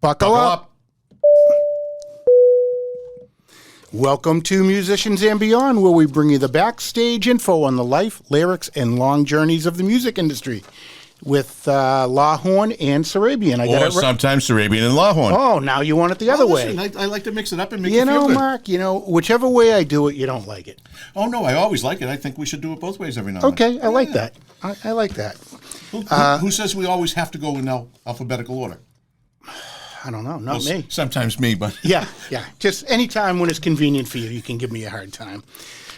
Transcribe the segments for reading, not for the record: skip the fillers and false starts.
Buckle up. Welcome to Musicians and Beyond, where we bring you the backstage info on the life, lyrics, and long journeys of the music industry with Lawhorn and Sarabian. Or sometimes Sarabian and Lawhorn. Oh, now you want it the other way. I like to mix it up and make it feel good. You know, Mark, whichever way I do it, you don't like it. Oh, no, I always like it. I think we should do it both ways every now and then. Okay, I like that. I like that. Who says we always have to go in alphabetical order? I don't know. Not me. Sometimes me, but... Yeah. Just any time when it's convenient for you, you can give me a hard time.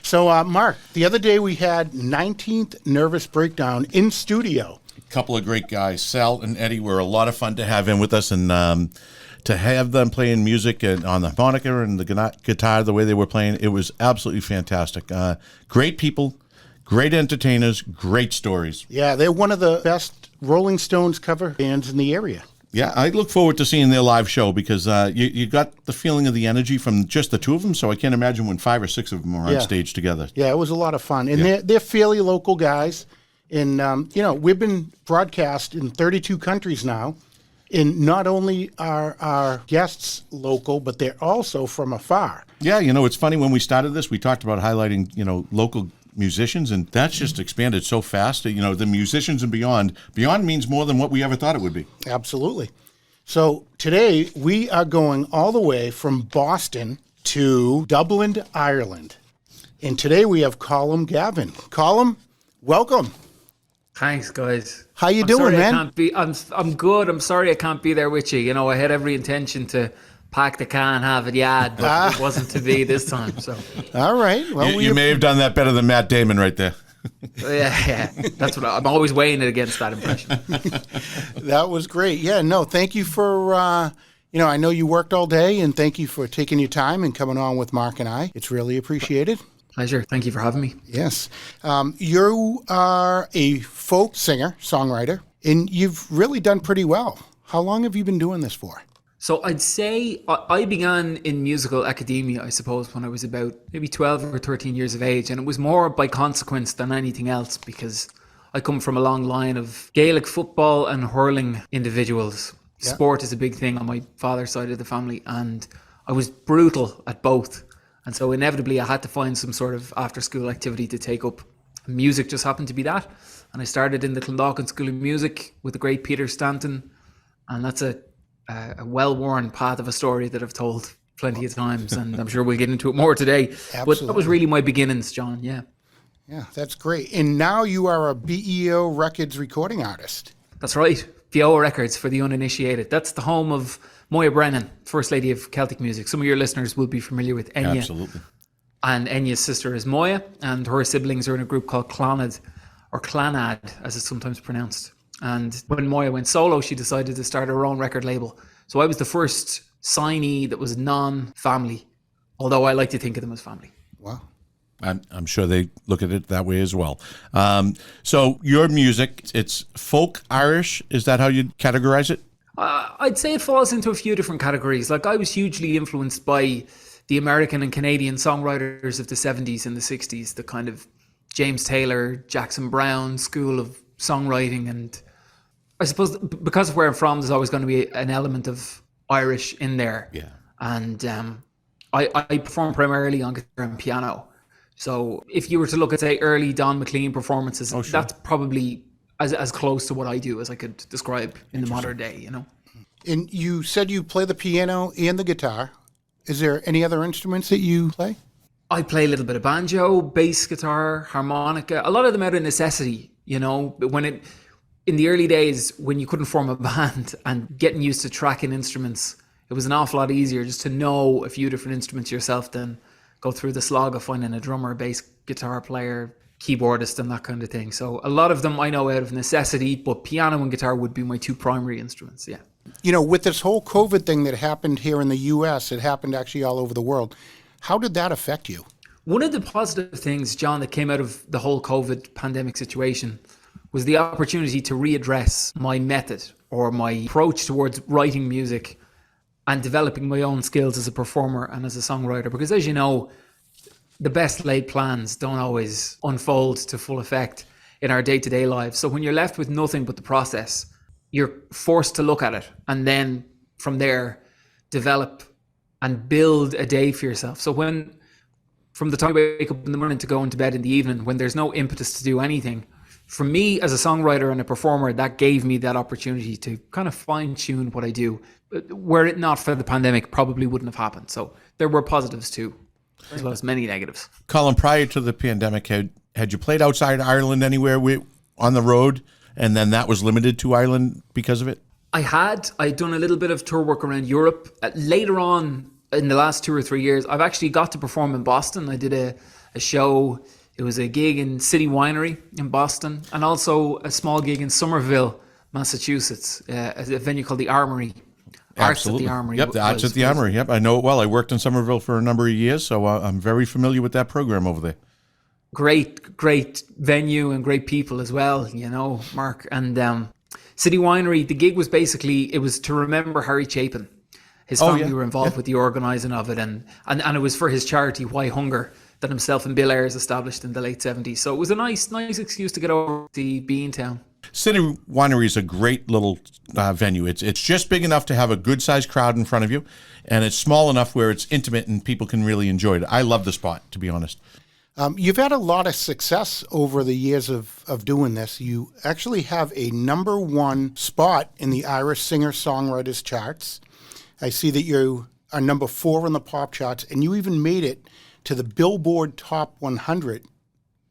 So, Mark, the other day we had 19th Nervous Breakdown in studio. A couple of great guys. Sal and Eddie were a lot of fun to have in with us, and to have them playing music and on the harmonica and the guitar the way they were playing, it was absolutely fantastic. Great people, great entertainers, great stories. Yeah, they're one of the best Rolling Stones cover bands in the area. Yeah, I look forward to seeing their live show because you got the feeling of the energy from just the two of them, so I can't imagine when 5 or 6 of them are on stage together. Yeah, it was a lot of fun. And they're fairly local guys. And, we've been broadcast in 32 countries now. And not only are our guests local, but they're also from afar. Yeah, it's funny. When we started this, we talked about highlighting, local musicians, and that's just expanded so fast. The musicians and beyond means more than what we ever thought it would be. Absolutely. So today we are going all the way from Boston to Dublin, Ireland. And today we have Colm Gavin. Colm, welcome. Thanks, guys. How you doing, man? I'm good. I'm sorry I can't be there with you. I had every intention to pack the can, have it, but it wasn't to be this time. So, all right. Well, you may have done that better than Matt Damon right there. Yeah. That's what I'm always weighing it against that impression. That was great. Yeah. No, thank you for. I know you worked all day, and thank you for taking your time and coming on with Mark and I. It's really appreciated. Pleasure. Thank you for having me. Yes. You are a folk singer, songwriter, and you've really done pretty well. How long have you been doing this for? So I'd say I began in musical academia, I suppose, when I was about maybe 12 or 13 years of age. And it was more by consequence than anything else because I come from a long line of Gaelic football and hurling individuals. Yeah. Sport is a big thing on my father's side of the family. And I was brutal at both. And so inevitably I had to find some sort of after-school activity to take up. Music just happened to be that. And I started in the Clondalkin School of Music with the great Peter Stanton. And that's a well-worn path of a story that I've told plenty of times, and I'm sure we'll get into it more today. Absolutely. But that was really my beginnings, John, yeah. Yeah, that's great. And now you are a BEO Records recording artist. That's right, BEO Records for the uninitiated. That's the home of Moya Brennan, First Lady of Celtic Music. Some of your listeners will be familiar with Enya. Absolutely. And Enya's sister is Moya, and her siblings are in a group called Clonad, or Clanad, as it's sometimes pronounced. And when Moya went solo, she decided to start her own record label. So I was the first signee that was non-family, although I like to think of them as family. Wow. I'm sure they look at it that way as well. So your music, it's folk Irish. Is that how you'd categorize it? I'd say it falls into a few different categories. Like I was hugely influenced by the American and Canadian songwriters of the 70s and the 60s, the kind of James Taylor, Jackson Browne school of songwriting. And I suppose because of where I'm from, there's always going to be an element of Irish in there. Yeah. And I perform primarily on guitar and piano. So if you were to look at, say, early Don McLean performances, sure, that's probably as close to what I do as I could describe in the modern day, And you said you play the piano and the guitar. Is there any other instruments that you play? I play a little bit of banjo, bass guitar, harmonica, a lot of them out of necessity, in the early days when you couldn't form a band and getting used to tracking instruments, it was an awful lot easier just to know a few different instruments yourself than go through the slog of finding a drummer, bass guitar player, keyboardist and that kind of thing. So a lot of them I know out of necessity, but piano and guitar would be my two primary instruments, yeah. With this whole COVID thing that happened here in the US, it happened actually all over the world. How did that affect you? One of the positive things, John, that came out of the whole COVID pandemic situation was the opportunity to readdress my method or my approach towards writing music and developing my own skills as a performer and as a songwriter. Because as you know, the best laid plans don't always unfold to full effect in our day-to-day lives. So when you're left with nothing but the process, you're forced to look at it and then from there develop and build a day for yourself. So from the time you wake up in the morning to go into bed in the evening, when there's no impetus to do anything, for me as a songwriter and a performer, that gave me that opportunity to kind of fine tune what I do. Were it not for the pandemic, probably wouldn't have happened. So there were positives too, as well as many negatives. Colm, prior to the pandemic, had you played outside Ireland anywhere on the road, and then that was limited to Ireland because of it? I'd done a little bit of tour work around Europe. Later on, in the last 2 or 3 years, I've actually got to perform in Boston. I did a show. It was a gig in City Winery in Boston, and also a small gig in Somerville, Massachusetts, at a venue called the Armory. Arts at the Armory. Yep, the Arts at the Armory. Yep, I know it well. I worked in Somerville for a number of years, so I'm very familiar with that program over there. Great venue and great people as well, Mark. And City Winery, the gig was basically, it was to remember Harry Chapin. His family were involved with the organising of it, and it was for his charity, Why Hunger, that himself and Bill Ayers established in the late 70s. So it was a nice excuse to get over to Beantown. City Winery is a great little venue. It's just big enough to have a good-sized crowd in front of you, and it's small enough where it's intimate and people can really enjoy it. I love the spot, to be honest. You've had a lot of success over the years of doing this. You actually have a #1 spot in the Irish singer-songwriters charts. I see that you are #4 on the pop charts, and you even made it to the Billboard Top 100,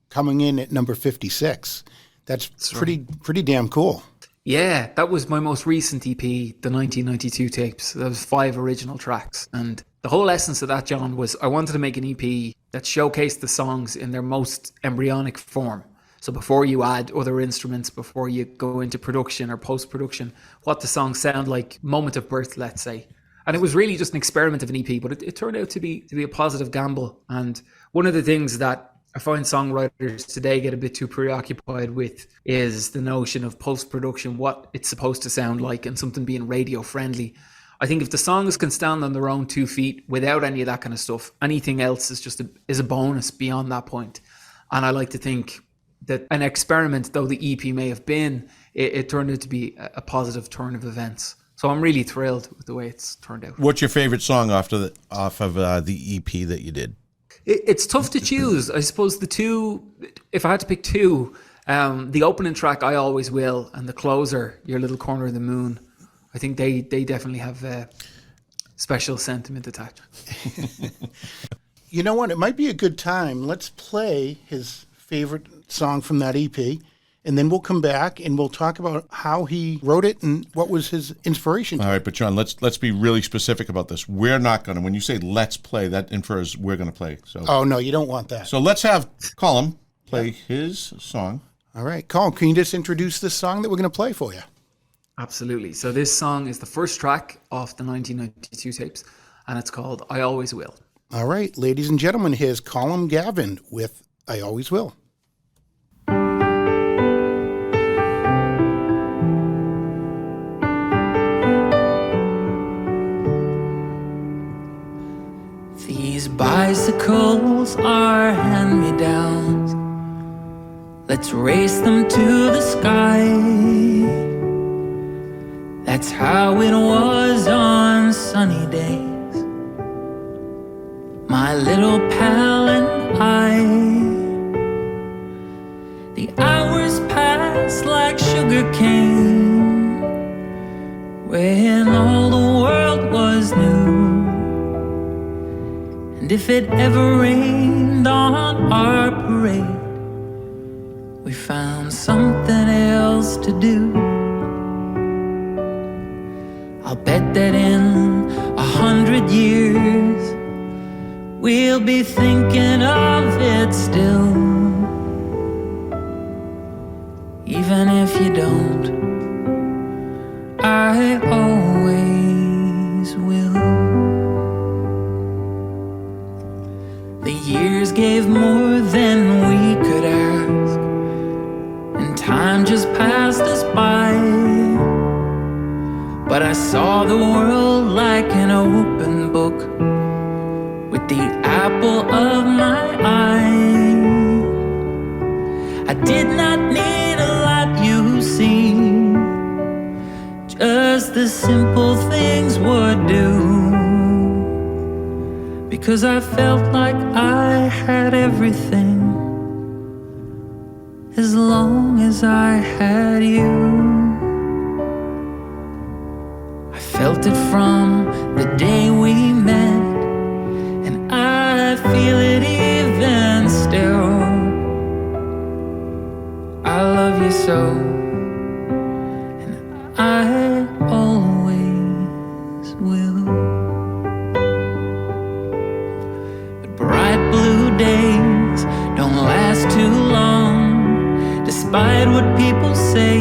coming in at number 56. That's pretty damn cool. Yeah, that was my most recent EP, the 1992 tapes. There was 5 original tracks. And the whole essence of that, John, was I wanted to make an EP that showcased the songs in their most embryonic form. So before you add other instruments, before you go into production or post-production, what the songs sound like, moment of birth, let's say. And it was really just an experiment of an EP, but it turned out to be a positive gamble. And one of the things that I find songwriters today get a bit too preoccupied with is the notion of post-production, what it's supposed to sound like, and something being radio friendly. I think if the songs can stand on their own 2 feet without any of that kind of stuff, anything else is just a bonus beyond that point. And I like to think that an experiment, though the EP may have been, it turned out to be a positive turn of events. So I'm really thrilled with the way it's turned out. What's your favorite song off of the EP that you did? It's tough to choose. I suppose the two, if I had to pick two, the opening track, I Always Will, and the closer, Your Little Corner of the Moon, I think they definitely have a special sentiment attached. You know what? It might be a good time. Let's play his favorite song from that EP, and then we'll come back and we'll talk about how he wrote it and what was his inspiration. All right, but John, let's be really specific about this. We're not going to, when you say let's play, that infers we're going to play. So. Oh, no, you don't want that. So let's have Colm play his song. All right, Colm, can you just introduce this song that we're going to play for you? Absolutely. So this song is the first track off the 1992 tapes, and it's called I Always Will. All right, ladies and gentlemen, here's Colm Gavin with I Always Will. These bicycles are hand-me-downs. Let's race them to the sky. That's how it was on sunny days. My little pal and I. The hours pass like sugar cane when all the world was new. And if it ever rained on our parade, we found something else to do. I'll bet that in 100 years we'll be thinking of it still. Even if you don't, I always will. The years gave more than we could ask, and time just passed us by. But I saw the world like an open book, with the apple of my eye. I did not need a lot, you see, just the simple things because I felt like I had everything as long as I had you. I felt it from the day we met, and I feel it even still. I love you so, and I always will. But bright blue days don't last too long, despite what people say,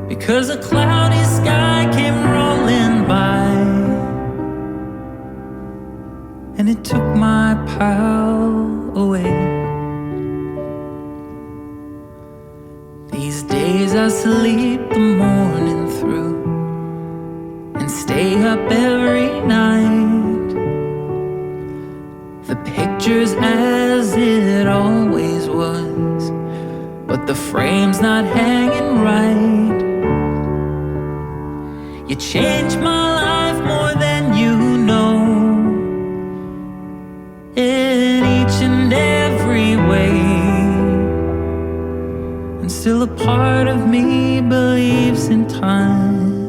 because a cloudy sky came rolling by, and it took my pal away. These days I sleep the morning through and stay up every night. The picture's as it always was, but the frame's not hanging right. You changed my life more than you know, in each and every way. And still a part of me believes in time,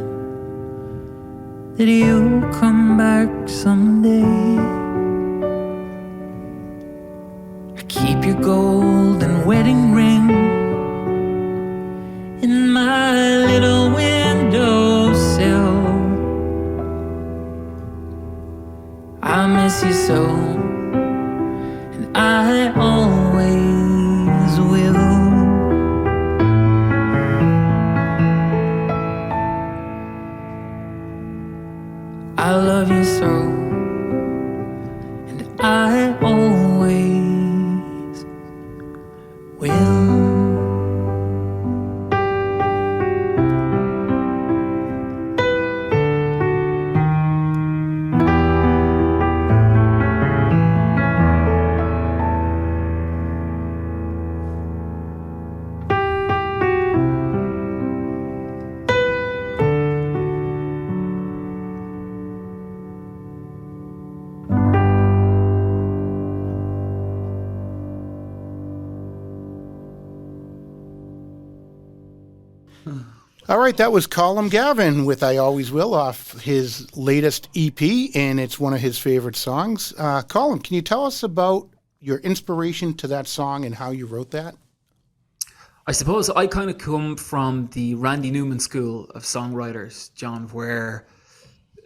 that you'll come back someday. I keep your golden wedding ring in my little windowsill. I miss you so, and I always will. I love you so, and I always will. All right, that was Colm Gavin with I Always Will off his latest EP, and it's one of his favorite songs. Colm, can you tell us about your inspiration to that song and how you wrote that? I suppose I kind of come from the Randy Newman school of songwriters, John, where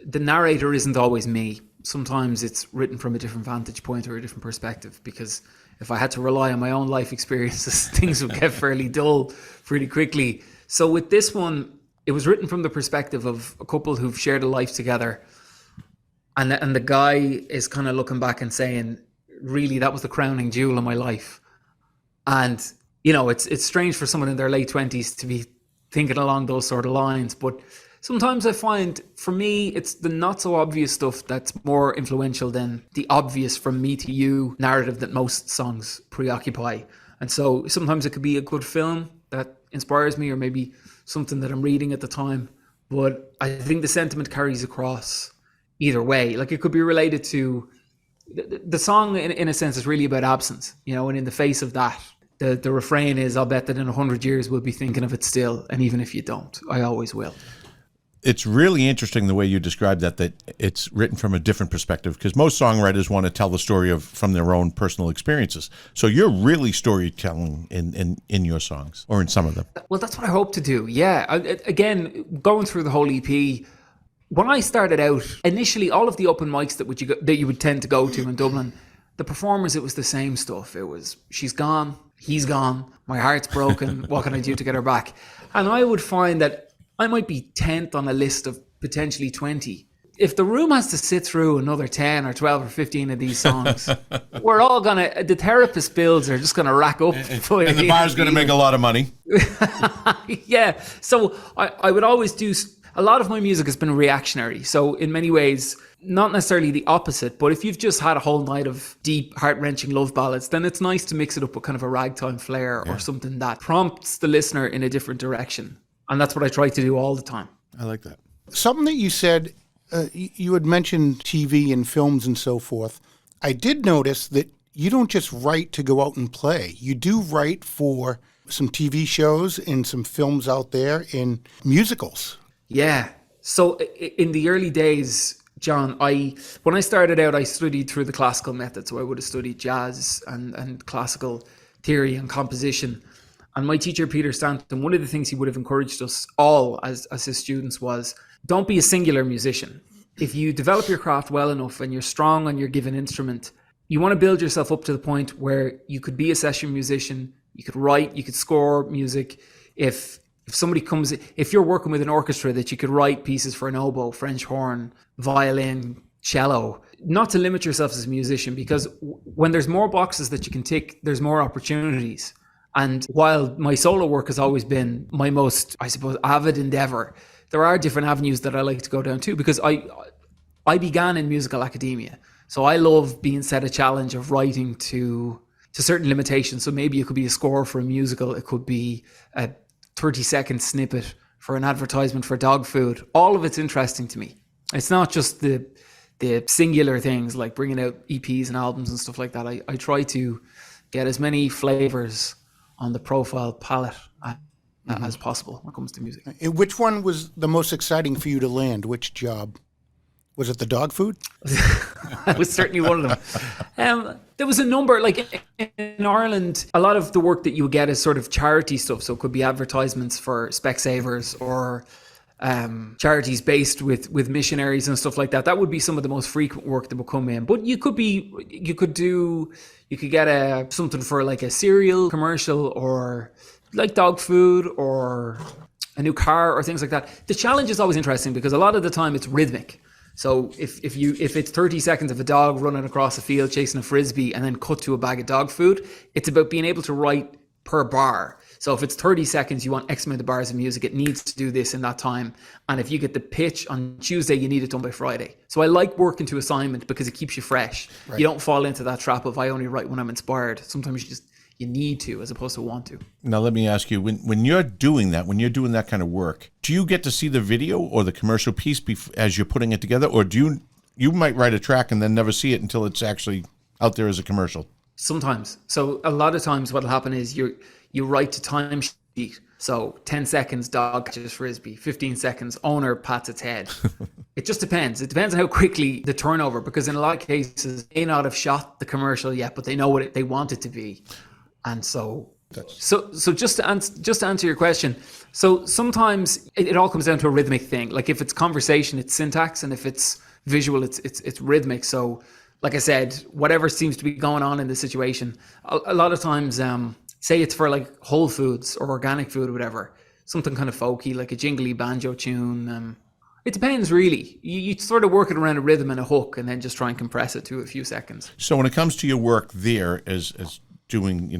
the narrator isn't always me. Sometimes it's written from a different vantage point or a different perspective, because if I had to rely on my own life experiences, things would get fairly dull pretty quickly. So with this one, it was written from the perspective of a couple who've shared a life together. And the guy is kind of looking back and saying, really, that was the crowning jewel of my life. And, you know, it's strange for someone in their late 20s to be thinking along those sort of lines. But sometimes I find, for me, it's the not so obvious stuff that's more influential than the obvious from me to you narrative that most songs preoccupy. And so sometimes it could be a good film that inspires me, or maybe something that I'm reading at the time. But I think the sentiment carries across either way. Like, it could be related to the song in a sense is really about absence, you know, and in the face of that, the refrain is, I'll bet that in 100 years we'll be thinking of it still. And even if you don't, I always will. It's really interesting the way you describe that it's written from a different perspective, because most songwriters want to tell the story from their own personal experiences. So you're really storytelling in your songs, or in some of them. Well, that's what I hope to do. Yeah. Again, going through the whole EP, when I started out, initially, all of the open mics that you would tend to go to in Dublin, the performers, it was the same stuff. It was, she's gone, he's gone, my heart's broken, what can I do to get her back? And I would find that I might be 10th on a list of potentially 20. If the room has to sit through another 10 or 12 or 15 of these songs, we're all the therapist bills are just gonna rack up. And the bar's gonna make a lot of money. Yeah. So I would always do, a lot of my music has been reactionary. So in many ways, not necessarily the opposite, but if you've just had a whole night of deep, heart-wrenching love ballads, then it's nice to mix it up with kind of a ragtime flair or something that prompts the listener in a different direction. And that's what I try to do all the time. I like that. Something that you said you had mentioned TV and films and so forth. I did notice that you don't just write to go out and play. You do write for some TV shows and some films out there in musicals. Yeah. So in the early days, John, when I started out, I studied through the classical method. So I would have studied jazz and classical theory and composition. And my teacher, Peter Stanton, one of the things he would have encouraged us all as his students was, don't be a singular musician. If you develop your craft well enough and you're strong on your given instrument, you want to build yourself up to the point where you could be a session musician, you could write, you could score music. If somebody comes, if you're working with an orchestra, that you could write pieces for an oboe, French horn, violin, cello. Not to limit yourself as a musician, because when there's more boxes that you can tick, there's more opportunities. And while my solo work has always been my most, I suppose, avid endeavor, there are different avenues that I like to go down to, because I began in musical academia. So I love being set a challenge of writing to certain limitations. So maybe it could be a score for a musical. It could be a 30-second snippet for an advertisement for dog food. All of it's interesting to me. It's not just the singular things like bringing out EPs and albums and stuff like that. I try to get as many flavors on the profile palette as possible when it comes to music. Which one was the most exciting for you to land? Which job? Was it the dog food? That was certainly one of them. There was a number, like in Ireland, a lot of the work that you would get is sort of charity stuff. So it could be advertisements for Specsavers or charities based with missionaries and stuff like that. That would be some of the most frequent work that would come in. But you could get something for like a cereal commercial, or like dog food, or a new car, or things like that. The challenge is always interesting because a lot of the time it's rhythmic. So if it's 30 seconds of a dog running across a field chasing a frisbee and then cut to a bag of dog food, it's about being able to write per bar. So if it's 30 seconds, you want X amount of bars of music, it needs to do this in that time. And if you get the pitch on Tuesday, you need it done by Friday. So I like working to assignment because it keeps you fresh. Right. You don't fall into that trap of I only write when I'm inspired. Sometimes you need to, as opposed to want to. Now, let me ask you, when you're doing that kind of work, do you get to see the video or the commercial piece as you're putting it together? Or do you might write a track and then never see it until it's actually out there as a commercial? Sometimes. So a lot of times what'll happen is you write to timesheet. So 10 seconds, dog catches frisbee. 15 seconds, owner pats its head. It just depends. It depends on how quickly the turnover, because in a lot of cases, they may not have shot the commercial yet, but they know what they want it to be. And so just to answer your question, so sometimes it all comes down to a rhythmic thing. Like if it's conversation, it's syntax, and if it's visual, it's rhythmic. So like I said, whatever seems to be going on in the situation, a lot of times, say it's for like Whole Foods or organic food or whatever, something kind of folky, like a jingly banjo tune. It depends really. You sort of work it around a rhythm and a hook, and then just try and compress it to a few seconds. So when it comes to your work there as doing,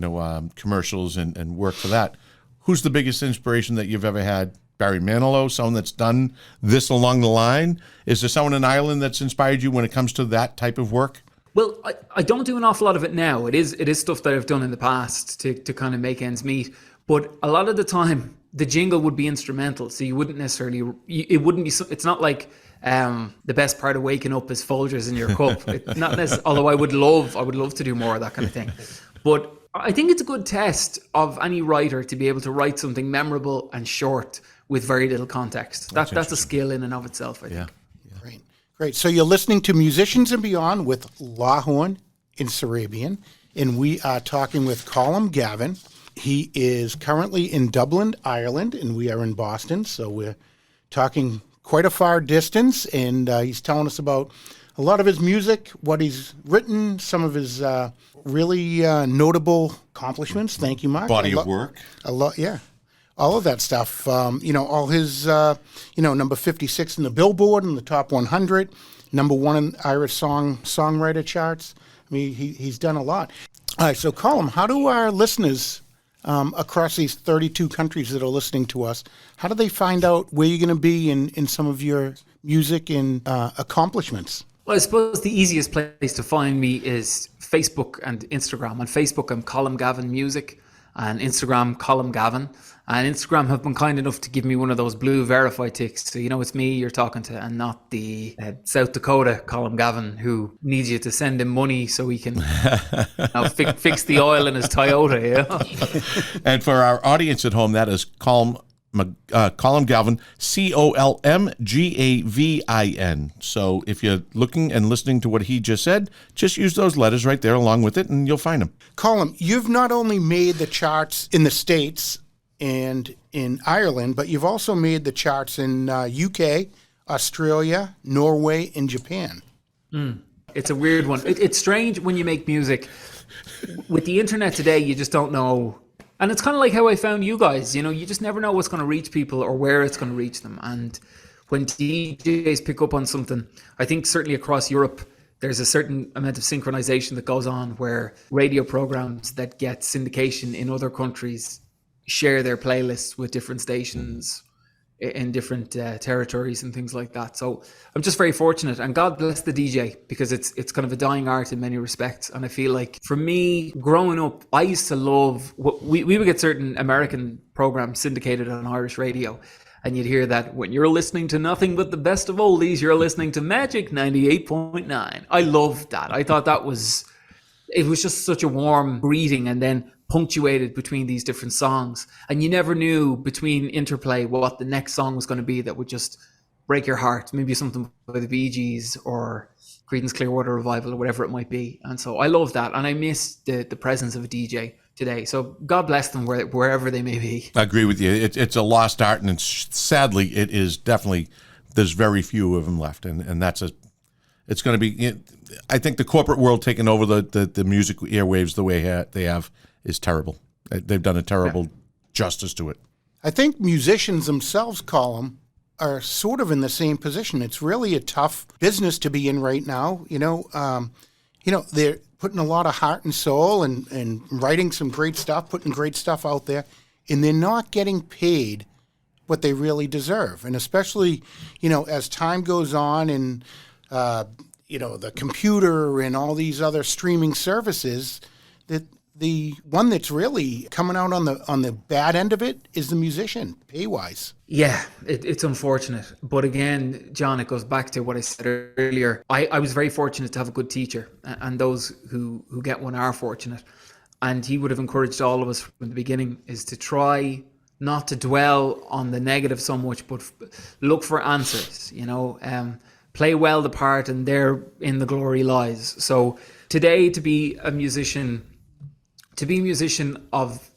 commercials and work for that, who's the biggest inspiration that you've ever had? Barry Manilow, someone that's done this along the line? Is there someone in Ireland that's inspired you when it comes to that type of work? Well, I don't do an awful lot of it now. It is stuff that I've done in the past to kind of make ends meet. But a lot of the time, the jingle would be instrumental. So you wouldn't necessarily, it wouldn't be, it's not like the best part of waking up is Folgers in your cup. Not necessarily, although I would love to do more of that kind of thing. But I think it's a good test of any writer to be able to write something memorable and short with very little context. That's a skill in and of itself, I think. Yeah. Great. So you're listening to Musicians and Beyond with Lawhorn in Sarabian, and we are talking with Colm Gavin. He is currently in Dublin, Ireland, and we are in Boston. So we're talking quite a far distance, and he's telling us about a lot of his music, what he's written, some of his really notable accomplishments. Thank you, Mark. Body of work. A lot, yeah. All of that stuff. All his, number 56 in the Billboard and the top 100, number one in Irish songwriter charts. I mean, he's done a lot. All right, so Colm, how do our listeners across these 32 countries that are listening to us, how do they find out where you're going to be in some of your music and accomplishments? Well, I suppose the easiest place to find me is Facebook and Instagram. On Facebook, I'm Colm Gavin Music, and Instagram, Colm Gavin. And Instagram have been kind enough to give me one of those blue verify ticks. So, it's me you're talking to and not the South Dakota Colm Gavin who needs you to send him money so he can fix the oil in his Toyota. And for our audience at home, that is Colm Gavin, COLMGAVIN. So if you're looking and listening to what he just said, just use those letters right there along with it and you'll find him. Colm, you've not only made the charts in the States and in Ireland, but you've also made the charts in UK, Australia, Norway, and Japan. It's a weird one. It's strange when you make music. With the internet today, you just don't know. And it's kind of like how I found you guys. You just never know what's going to reach people or where it's going to reach them. And when DJs pick up on something, I think certainly across Europe, there's a certain amount of synchronization that goes on where radio programs that get syndication in other countries share their playlists with different stations in different territories and things like that. So I'm just very fortunate, and God bless the DJ, because it's kind of a dying art in many respects. And I feel like for me, growing up, I used to love we would get certain American programs syndicated on Irish radio, and you'd hear that when you're listening to nothing but the best of oldies, you're listening to Magic 98.9. I loved that. I thought it was just such a warm greeting, and then punctuated between these different songs, and you never knew between interplay what the next song was going to be that would just break your heart. Maybe something by the Bee Gees or Creedence Clearwater Revival or whatever it might be. And so I love that, and I miss the presence of a DJ today. So God bless them wherever they may be. I agree with you. It's a lost art, and sadly it is definitely, there's very few of them left, and it's going to be, I think the corporate world taking over the music airwaves the way they have is terrible. They've done a terrible justice to it. I think musicians themselves, Colm, are sort of in the same position. It's really a tough business to be in right now. They're putting a lot of heart and soul and writing some great stuff, putting great stuff out there, and they're not getting paid what they really deserve. And especially, as time goes on and, the computer and all these other streaming services, that the one that's really coming out on the bad end of it is the musician, pay-wise. Yeah, it's unfortunate. But again, John, it goes back to what I said earlier. I was very fortunate to have a good teacher, and those who get one are fortunate. And he would have encouraged all of us from the beginning is to try not to dwell on the negative so much, but look for answers, play well the part, and therein the glory lies. So today, to be a musician of,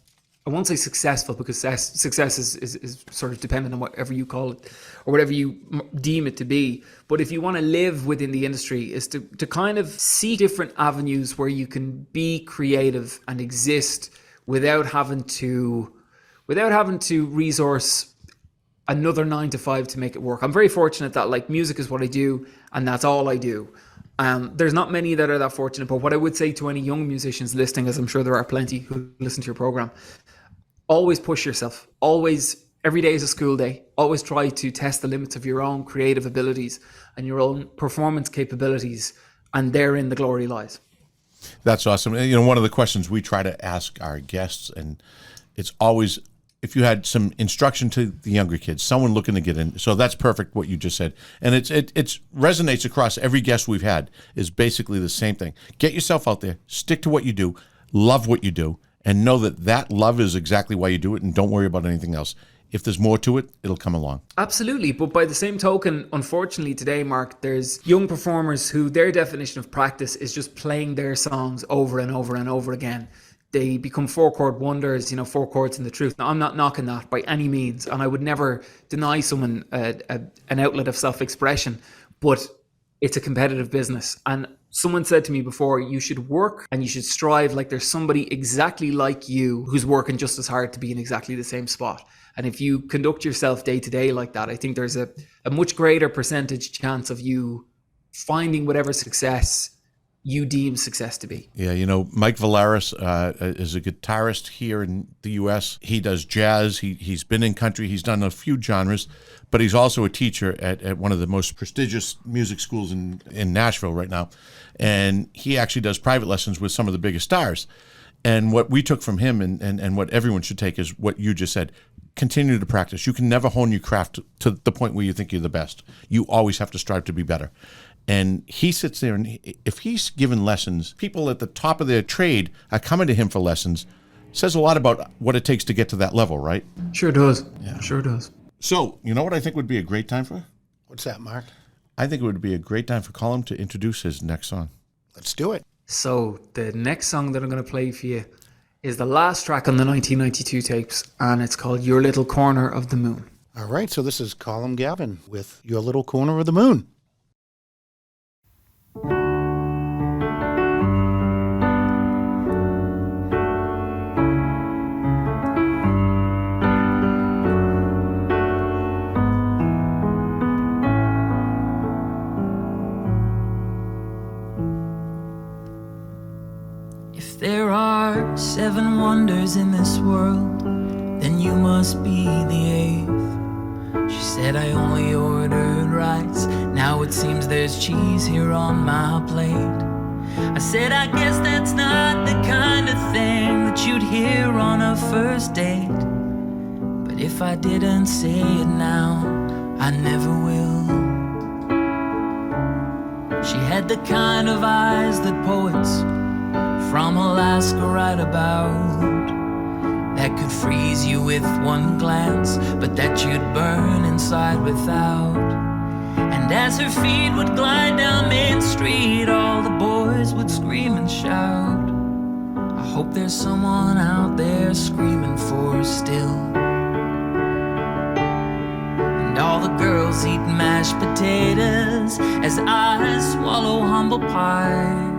I won't say successful, because success is sort of dependent on whatever you call it or whatever you deem it to be. But if you want to live within the industry, is to kind of see different avenues where you can be creative and exist without having to resource another 9 to 5 to make it work. I'm very fortunate that music is what I do, and that's all I do. There's not many that are that fortunate, but what I would say to any young musicians listening, as I'm sure there are plenty who listen to your program, always push yourself. Always, every day is a school day. Always try to test the limits of your own creative abilities and your own performance capabilities, and therein the glory lies. That's awesome. One of the questions we try to ask our guests, and it's always, if you had some instruction to the younger kids, someone looking to get in. So that's perfect what you just said. And it resonates across every guest we've had, is basically the same thing. Get yourself out there, stick to what you do, love what you do, and know that love is exactly why you do it, and don't worry about anything else. If there's more to it, it'll come along. Absolutely. But by the same token, unfortunately today, Mark, there's young performers who their definition of practice is just playing their songs over and over and over again. They become 4-chord wonders, 4 chords in the truth. Now, I'm not knocking that by any means, and I would never deny someone an outlet of self-expression, but it's a competitive business. And someone said to me before, you should work and you should strive like there's somebody exactly like you who's working just as hard to be in exactly the same spot. And if you conduct yourself day to day like that, I think there's a much greater percentage chance of you finding whatever success you deem success to be. Yeah, Mike Valeris is a guitarist here in the U.S. He does jazz. He's been in country. He's done a few genres, but he's also a teacher at one of the most prestigious music schools in Nashville right now. And he actually does private lessons with some of the biggest stars. And what we took from him and what everyone should take is what you just said. Continue to practice. You can never hone your craft to the point where you think you're the best. You always have to strive to be better. And he sits there, and if he's given lessons, people at the top of their trade are coming to him for lessons. Says a lot about what it takes to get to that level, right? Sure does. Yeah. Sure does. So, you know what I think would be a great time for? What's that, Mark? I think it would be a great time for Colm to introduce his next song. Let's do it. So the next song that I'm going to play for you is the last track on the 1992 tapes, and it's called Your Little Corner of the Moon. All right, so this is Colm Gavin with Your Little Corner of the Moon. There are 7 wonders in this world, then you must be the 8th. She said I only ordered rice, now it seems there's cheese here on my plate. I said I guess that's not the kind of thing that you'd hear on a first date, but if I didn't say it now, I never will. She had the kind of eyes that poets from Alaska write about, that could freeze you with one glance, but that you'd burn inside without. And as her feet would glide down Main Street, all the boys would scream and shout. I hope there's someone out there screaming for her still. And all the girls eat mashed potatoes as I swallow humble pie.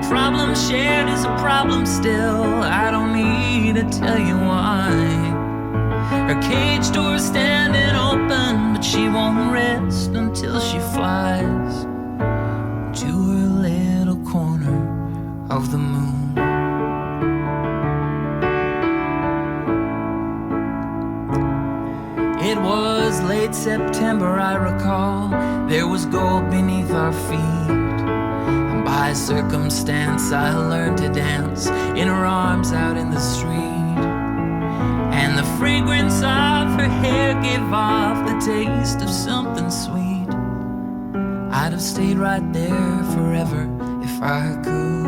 Problem shared is a problem still, I don't need to tell you why. Her cage door's standing open, but she won't rest until she flies to her little corner of the moon. It was late September, I recall. There was gold beneath our feet. By circumstance I learned to dance in her arms out in the street. And the fragrance of her hair gave off the taste of something sweet. I'd have stayed right there forever if I could.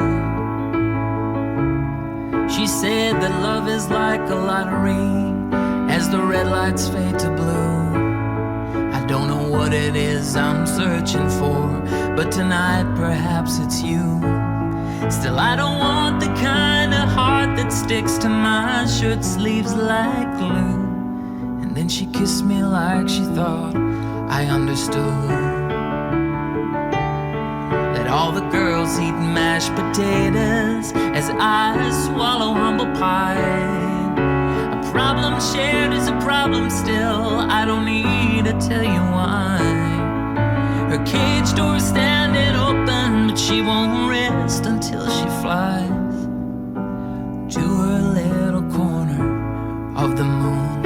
She said that love is like a lottery as the red lights fade to blue. I don't know what it is I'm searching for, but tonight perhaps it's you. Still I don't want the kind of heart that sticks to my shirt sleeves like glue. And then she kissed me like she thought I understood. Let all the girls eat mashed potatoes as I swallow humble pie. A problem shared is a problem still, I don't need to tell you why. Her cage door's standing open, but she won't rest until she flies to her little corner of the moon.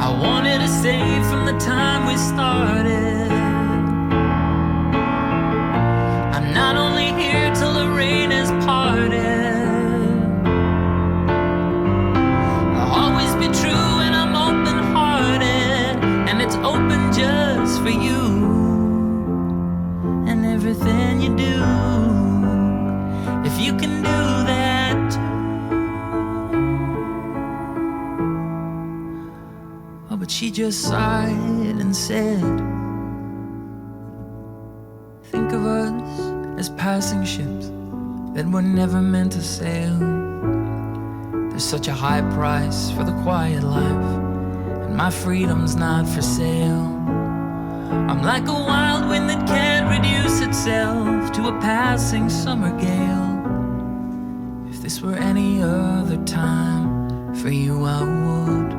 I wanted to say from the time we started, I'm not only here till the rain has parted. Be true and I'm open-hearted, and it's open just for you and everything you do. If you can do that too. Oh, but she just sighed and said, think of us as passing ships that were never meant to sail. There's such a high price for the quiet life, and my freedom's not for sale. I'm like a wild wind that can't reduce itself to a passing summer gale. If this were any other time for you, I would.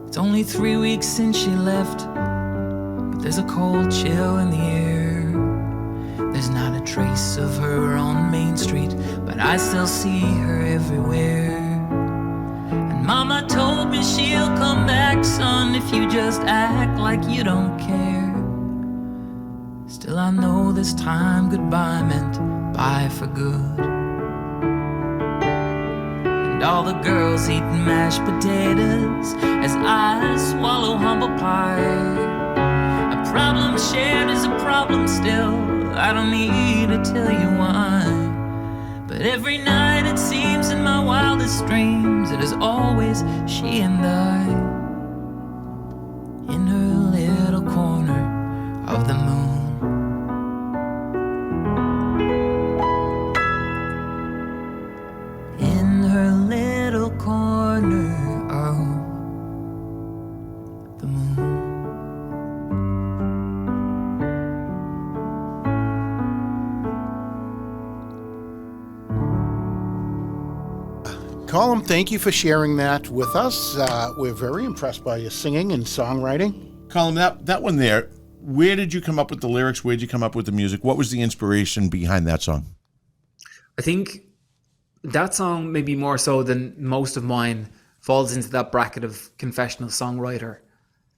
It's only 3 weeks since she left, but there's a cold chill in the air. There's not a trace of her on Main Street, but I still see her everywhere. And Mama told told me she'll come back, son, if you just act like you don't care. Still I know this time goodbye meant bye for good. And all the girls eating mashed potatoes as I swallow humble pie. A problem shared is a problem still, I don't need to tell you why. But every night it seems in my wildest dreams it is always she and I, in her little corner of the moon. In her little corner of the moon. Colm, thank you for sharing that with us. We're very impressed by your singing and songwriting. Colm, that one there, where did you come up with the lyrics? Where did you come up with the music? What was the inspiration behind that song? I think that song, maybe more so than most of mine, falls into that bracket of confessional songwriter.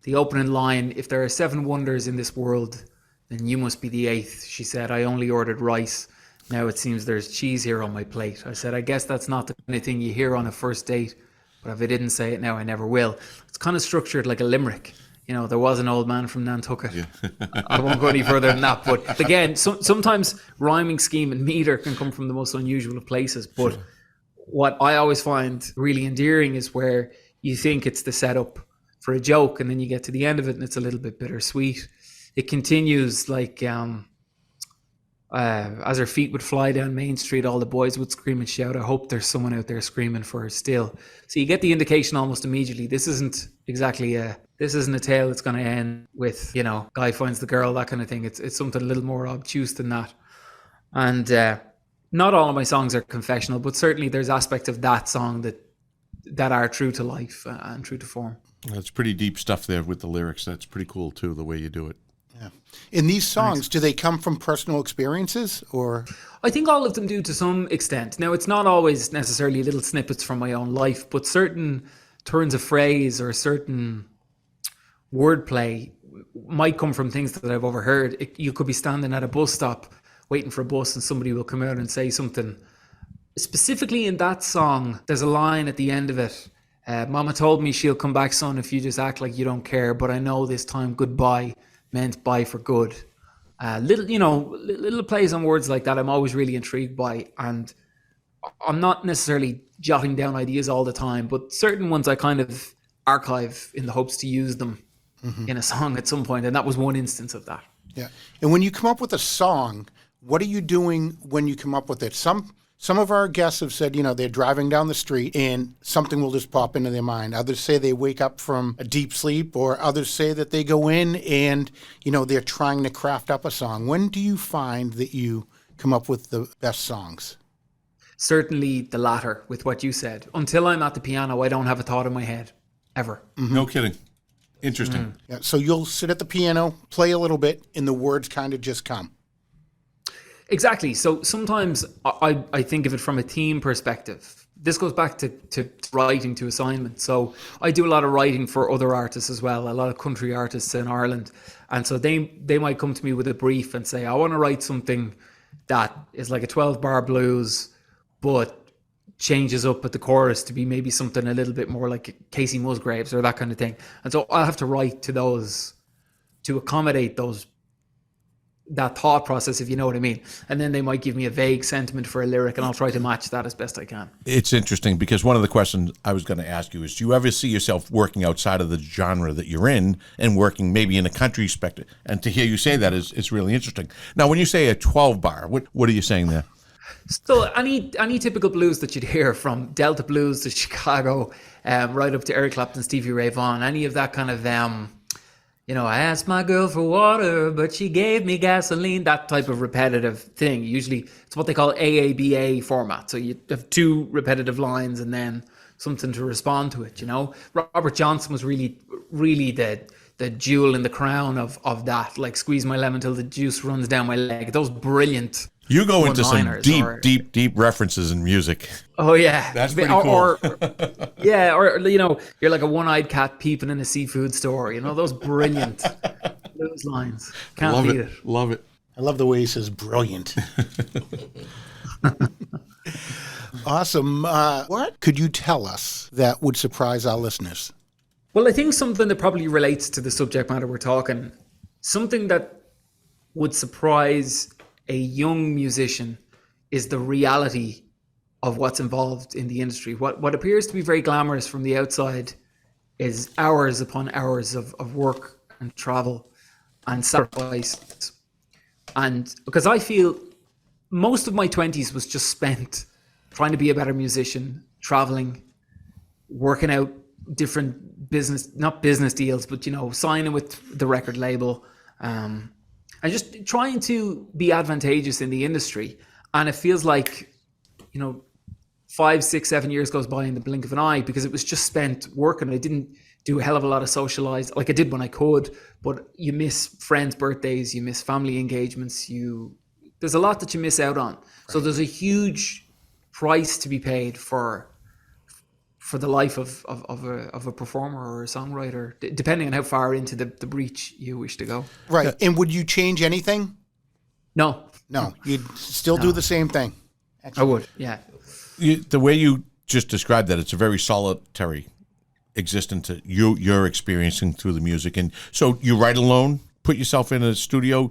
The opening line, if there are 7 wonders in this world, then you must be the 8th. She said, I only ordered rice. Now it seems there's cheese here on my plate. I said, I guess that's not the kind of thing you hear on a first date, but if I didn't say it now, I never will. It's kind of structured like a limerick. You know, there was an old man from Nantucket. Yeah. I won't go any further than that. But again, sometimes rhyming scheme and meter can come from the most unusual of places. But sure. What I always find really endearing is where you think it's the setup for a joke, and then you get to the end of it and it's a little bit bittersweet. It continues like... as her feet would fly down Main Street, all the boys would scream and shout, I hope there's someone out there screaming for her still. So you get the indication almost immediately. This isn't a tale that's going to end with, you know, guy finds the girl, that kind of thing. It's something a little more obtuse than that. And not all of my songs are confessional, but certainly there's aspects of that song that are true to life and true to form. That's pretty deep stuff there with the lyrics. That's pretty cool too, the way you do it. Yeah. In these songs, do they come from personal experiences, or? I think all of them do to some extent. Now, it's not always necessarily little snippets from my own life, but certain turns of phrase or certain wordplay might come from things that I've overheard. You could be standing at a bus stop waiting for a bus and somebody will come out and say something. Specifically in that song, there's a line at the end of it. Mama told me she'll come back, son, if you just act like you don't care, but I know this time goodbye meant bye for good. Little plays on words like that I'm always really intrigued by, and I'm not necessarily jotting down ideas all the time, but certain ones I kind of archive in the hopes to use them in a song at some point, and that was one instance of that. Yeah. And when you come up with a song, what are you doing when you come up with it? Some of our guests have said, you know, they're driving down the street and something will just pop into their mind. Others say they wake up from a deep sleep, or others say that they go in and, you know, they're trying to craft up a song. When do you find that you come up with the best songs? Certainly the latter with what you said. Until I'm at the piano, I don't have a thought in my head, ever. Mm-hmm. No kidding. Interesting. Yeah, so you'll sit at the piano, play a little bit, and the words kind of just come. Exactly. So sometimes I think of it from a theme perspective. This goes back to writing, to assignment. So I do a lot of writing for other artists as well, a lot of country artists in Ireland. And so they might come to me with a brief and say, I want to write something that is like a 12-bar blues, but changes up at the chorus to be maybe something a little bit more like Casey Musgraves or that kind of thing. And so I'll have to write to those to accommodate that thought process, if you know what I mean. And then they might give me a vague sentiment for a lyric, and I'll try to match that as best I can. It's interesting because one of the questions I was going to ask you is, do you ever see yourself working outside of the genre that you're in and working maybe in a country spectrum? And to hear you say that is really interesting. Now, when you say a 12-bar, what are you saying there? So any typical blues that you'd hear, from Delta blues to Chicago, right up to Eric Clapton, Stevie Ray Vaughan, any of that kind of I asked my girl for water, but she gave me gasoline, that type of repetitive thing. Usually it's what they call AABA format. So you have two repetitive lines and then something to respond to it, you know. Robert Johnson was really, really the jewel in the crown of that, like squeeze my lemon till the juice runs down my leg. Those brilliant You go into some one-liners deep references in music. Oh yeah, That's pretty cool. Yeah, or you're like a one-eyed cat peeping in a seafood store. Those brilliant those lines. Can't beat it. Love it. I love the way he says brilliant. Awesome. What could you tell us that would surprise our listeners? Well, I think something that probably relates to the subject matter we're talking, something that would surprise a young musician is the reality of what's involved in the industry. What appears to be very glamorous from the outside is hours upon hours of work and travel and sacrifice. And because I feel most of my 20s was just spent trying to be a better musician, traveling, working out different not business deals, but, signing with the record label, and just trying to be advantageous in the industry. And it feels like, 5, 6, 7 years goes by in the blink of an eye because it was just spent working. I didn't do a hell of a lot of socialize, like I did when I could, but you miss friends' birthdays, you miss family engagements, there's a lot that you miss out on. Right. So there's a huge price to be paid for the life of a performer or a songwriter, depending on how far into the breach you wish to go. Right. And would you change anything? No. You'd still do the same thing. Excellent. I would, yeah. The way you just described that, it's a very solitary existence that you're experiencing through the music. And so you write alone, put yourself in a studio.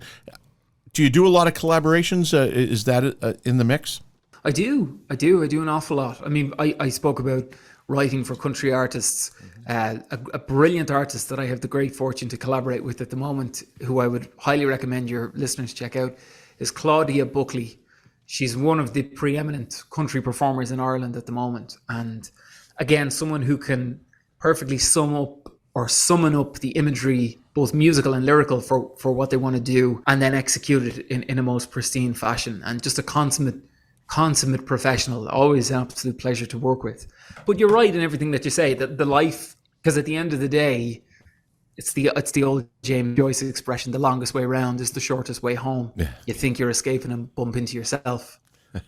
Do you do a lot of collaborations? Is that in the mix? I do an awful lot. I mean, I spoke about writing for country artists. A brilliant artist that I have the great fortune to collaborate with at the moment, who I would highly recommend your listeners check out, is Claudia Buckley. She's one of the preeminent country performers in Ireland at the moment. And again, someone who can perfectly summon up the imagery, both musical and lyrical, for what they want to do, and then execute it in a most pristine fashion. And just a consummate professional, always an absolute pleasure to work with. But you're right in everything that you say, that the life, because at the end of the day, it's the old James Joyce expression, the longest way round is the shortest way home. Yeah. You think you're escaping and bump into yourself.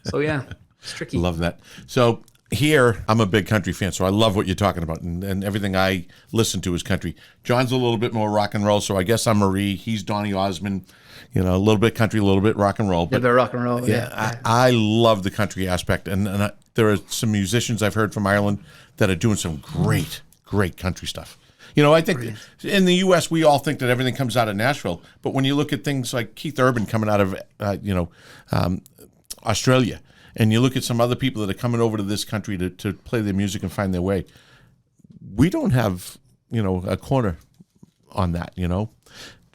So yeah, it's tricky. Love that. So here, I'm a big country fan, so I love what you're talking about, and everything I listen to is country. John's a little bit more rock and roll, so I guess I'm Marie. He's Donny Osmond, a little bit country, a little bit rock and roll. But, a bit rock and roll, yeah. I love the country aspect, and there are some musicians I've heard from Ireland that are doing some great country stuff. I think Brilliant. In the U.S., we all think that everything comes out of Nashville, but when you look at things like Keith Urban coming out of, Australia, and you look at some other people that are coming over to this country to play their music and find their way, we don't have, a corner on that,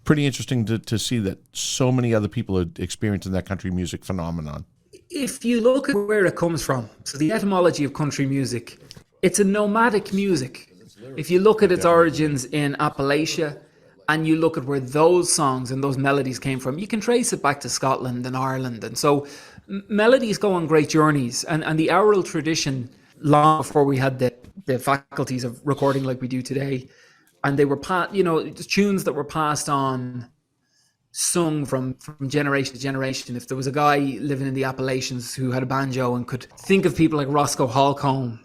Pretty interesting to see that so many other people are experiencing that country music phenomenon. If you look at where it comes from, so the etymology of country music, it's a nomadic music. If you look at its origins in Appalachia, and you look at where those songs and those melodies came from, you can trace it back to Scotland and Ireland. And so melodies go on great journeys. And the oral tradition, long before we had the faculties of recording like we do today, and they were tunes that were passed on, sung from generation to generation. If there was a guy living in the Appalachians who had a banjo and could think of people like Roscoe Holcomb,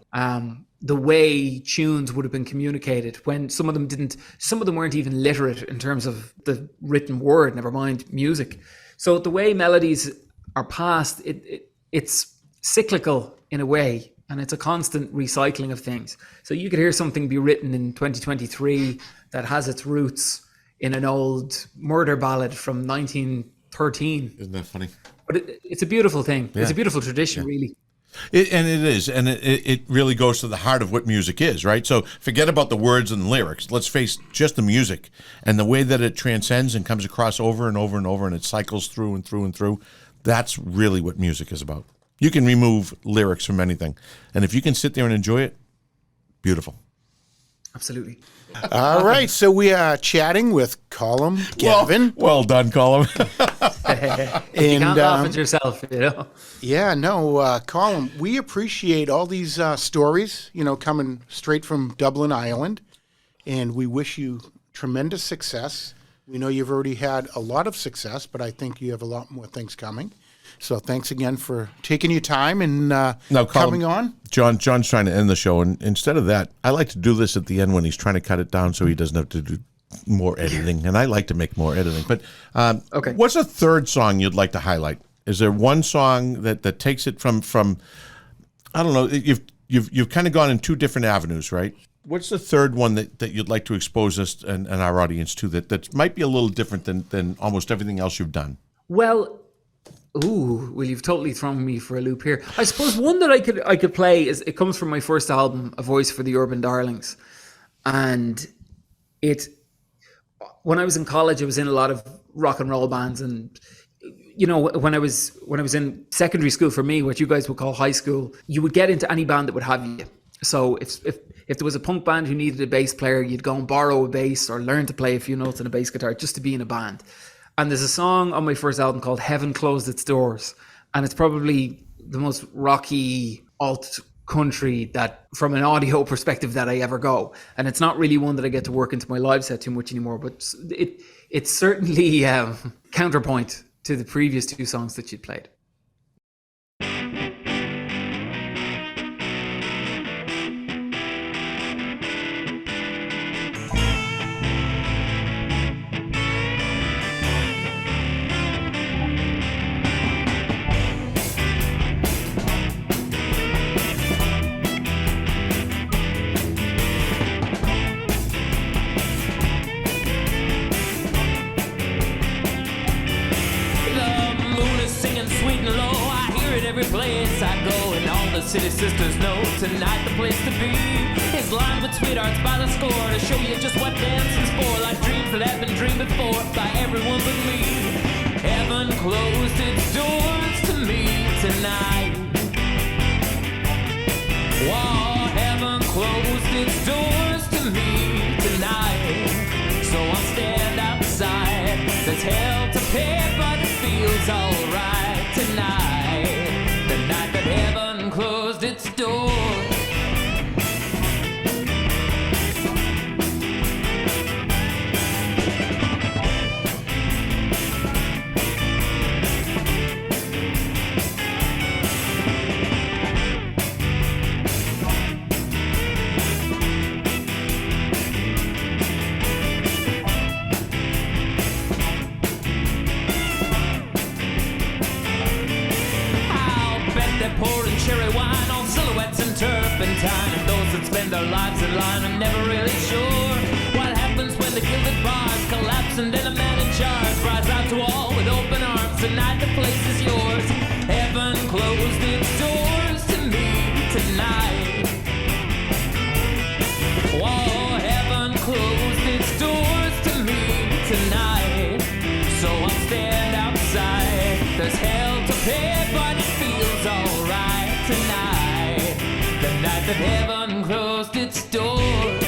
the way tunes would have been communicated, when some of them weren't even literate in terms of the written word, never mind music. So the way melodies are passed, it's cyclical in a way, and it's a constant recycling of things. So you could hear something be written in 2023 that has its roots in an old murder ballad from 1913. Isn't that funny? But it's a beautiful thing. Yeah. It's a beautiful tradition, really. It really goes to the heart of what music is, right? So forget about the words and the lyrics. Let's face just the music and the way that it transcends and comes across over and over and over, and it cycles through and through and through. That's really what music is about. You can remove lyrics from anything, and if you can sit there and enjoy it, beautiful. Absolutely. All right, so we are chatting with Colm Gavin. Well done, Colm. And you can't laugh at yourself, Yeah, no, Colm, we appreciate all these stories, coming straight from Dublin, Ireland, and we wish you tremendous success. We know you've already had a lot of success, but I think you have a lot more things coming. So thanks again for taking your time and Colm, coming on. John's trying to end the show, and instead of that, I like to do this at the end when he's trying to cut it down so he doesn't have to do more editing, and I like to make more editing. But Okay. What's a third song you'd like to highlight? Is there one song that takes it from I don't know, you've kind of gone in two different avenues, right? What's the third one that you'd like to expose us and our audience to that might be a little different than almost everything else you've done? Well, you've totally thrown me for a loop here. I suppose one that I could play is, it comes from my first album, A Voice for the Urban Darlings, and when I was in college, I was in a lot of rock and roll bands, and when I was in secondary school, for me, what you guys would call high school, you would get into any band that would have you. So if there was a punk band who needed a bass player, you'd go and borrow a bass or learn to play a few notes on a bass guitar just to be in a band. And there's a song on my first album called Heaven Closed Its Doors. And it's probably the most rocky alt country that, from an audio perspective, that I ever go. And it's not really one that I get to work into my live set too much anymore, but it's certainly counterpoint to the previous two songs that you'd played. City sisters know tonight the place to be is lined with sweethearts by the score to show you just what dancing's for, like dreams that have been dreamed before by everyone but me. Heaven closed its doors to me tonight. Whoa, heaven closed its doors to me tonight. So I'll stand outside. There's hell to pay, but it feels alright tonight. The night that heaven closed its doors. Pouring cherry wine on silhouettes and turpentine, and those that spend their lives in line are never really sure what happens when the gilded bars collapse and then a man in charge rides out to all with open arms. Tonight the place is yours. Heaven closed its doors to me tonight. Whoa, heaven closed its doors to me tonight. So I'll stand outside. There's hell to pay, but it feels alright tonight. The night that heaven closed its doors.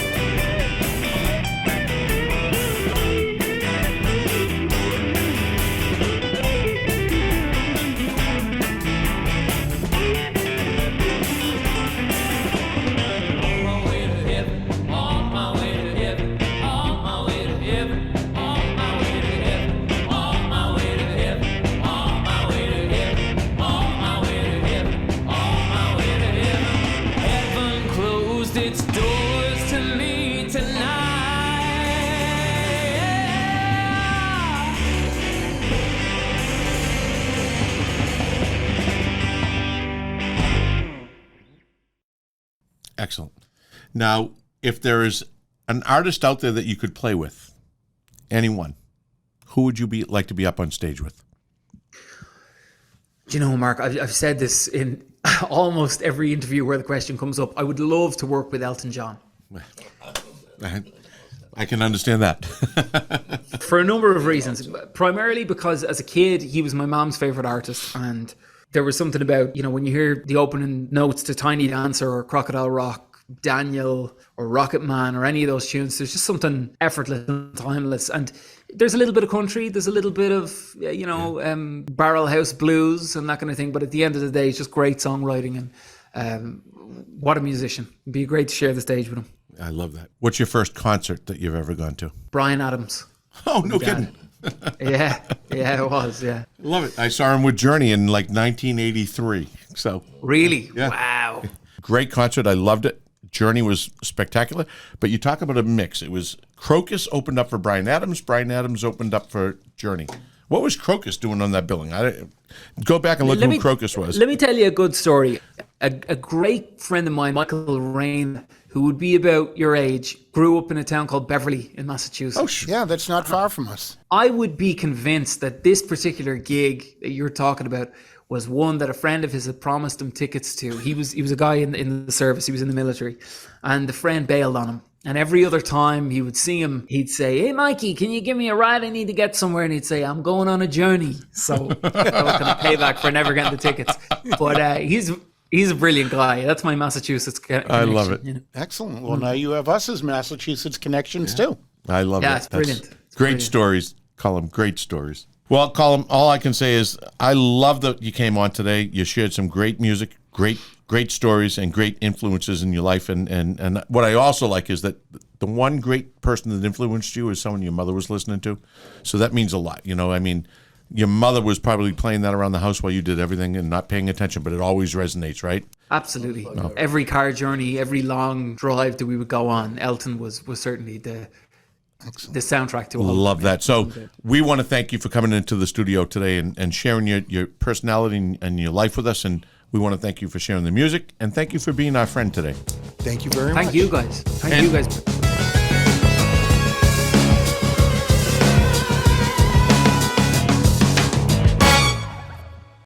Excellent. Now, if there is an artist out there that you could play with, anyone, who would you like to be up on stage with? Do you know, Mark, I've said this in almost every interview where the question comes up. I would love to work with Elton John. I can understand that. For a number of reasons. Primarily because as a kid, he was my mom's favorite artist, and there was something about, when you hear the opening notes to Tiny Dancer or Crocodile Rock, Daniel or Rocket Man or any of those tunes, there's just something effortless and timeless. And there's a little bit of country, there's a little bit of, barrel house blues and that kind of thing. But at the end of the day, it's just great songwriting, and what a musician. It'd be great to share the stage with him. I love that. What's your first concert that you've ever gone to? Bryan Adams. Oh, no kidding. Yeah, it was. Yeah, Love it. I saw him with Journey in like 1983. So really. Yeah. Wow. great concert. I loved it. Journey was spectacular. But you talk about a mix. It was Crocus opened up for Bryan Adams. Bryan Adams opened up for Journey. What was Crocus doing on that billing? Go back and look who Crocus was. Let me tell you a good story. A great friend of mine, Michael Rain, who would be about your age, grew up in a town called Beverly in Massachusetts. Yeah, that's not far from us. I would be convinced that this particular gig that you're talking about was one that a friend of his had promised him tickets to. He was a guy in the service. He was in the military, and the friend bailed on him. And every other time he would see him, he'd say, "Hey, Mikey, can you give me a ride? I need to get somewhere." And he'd say, "I'm going on a journey." So that kind of payback for never getting the tickets. But he's a brilliant guy. That's my Massachusetts connection. I love it. You know? Excellent. Well, now you have us as Massachusetts connections too. I love it. Yeah, it's brilliant. It's great brilliant. stories, Colm. Great stories. Well, Colm, all I can say is I love that you came on today. You shared some great music, great stories, and great influences in your life. And what I also like is that the one great person that influenced you is someone your mother was listening to. So that means a lot. You know, I mean, your mother was probably playing that around the house while you did everything and not paying attention, but it always resonates, right? Absolutely. Every car journey, every long drive that we would go on, Elton was certainly the soundtrack to all. Love that. So we want to thank you for coming into the studio today and sharing your personality and your life with us. And we want to thank you for sharing the music. And thank you for being our friend today. Thank you very much. Thank you guys. Thank you guys.